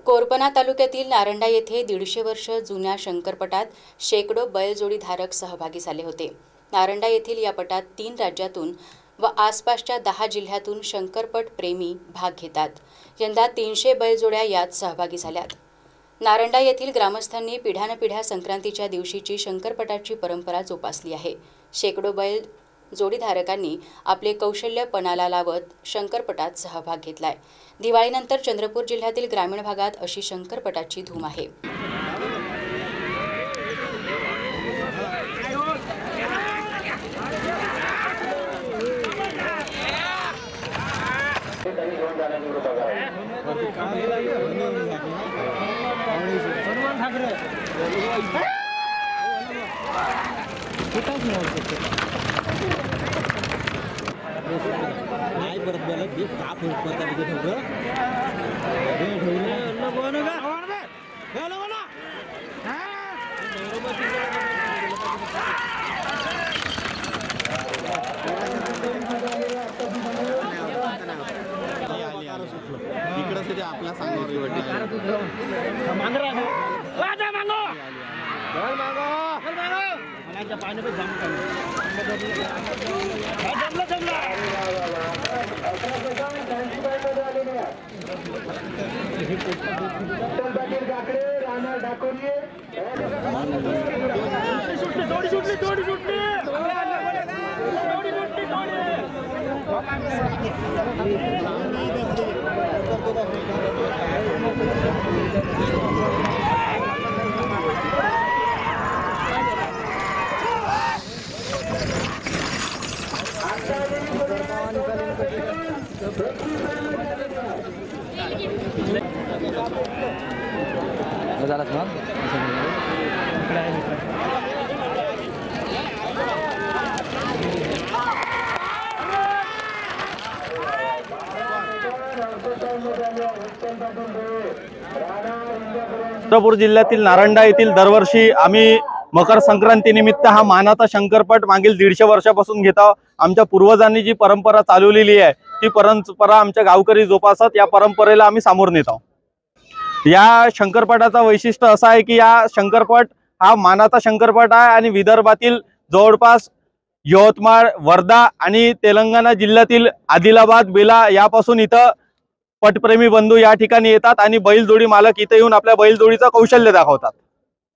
कोरपना तालुक्यातील नारंडा येथे 150 वर्ष जुन्या शंकरपटात शेकडो बैलजोडीधारक सहभागी झाले होते। नारंडा येथील या पटात 3 राज्यातून व आसपासच्या 10 जिल्ह्यातून शंकरपट प्रेमी भाग घेतात। यंदा 300 बैलजोड्या यात सहभागी झाल्यात। नारंडा येथील ग्रामस्थांनी पिढ्यानपिढ्या संक्रांतीच्या दिवशीची शंकरपटाची परंपरा जोपासली आहे। शेकडो बैल जोडीधारकांनी आपले कौशल्य पणाला लावत शंकरपटात सहभाग घेतलाय। दिवाळीनंतर चंद्रपूर जिल्ह्यातील ग्रामीण भागात अशी शंकरपटाची धूम आहे। आपला सांगणार चंद्रपूर जिल्ह्यातील नारंडा येथील दरवर्षी आम्ही मकर संक्रांती निमित्त हा मानाचा शंकरपट मागील 150 वर्षापासून घेत आहोत। आमच्या पूर्वजांनी जी परंपरा चालवलेली आहे ती परंपरा आमच्या गावकरी जोपासत या परंपरेला आम्ही सामोरं नेत आहोत। या शंकरपटाचा वैशिष्ट्य असं आहे की या शंकरपट हा मानाचा शंकरपट आहे आणि विदर्भातील जवळपास यवतमाळ, वर्धा आणि तेलंगणा जिल्ह्यातील आदिलाबाद, बेला यापासून इथं पटप्रेमी बंधू या ठिकाणी येतात आणि बैलजोडी मालक इथे येऊन आपल्या बैलजोडीचं कौशल्य दाखवतात।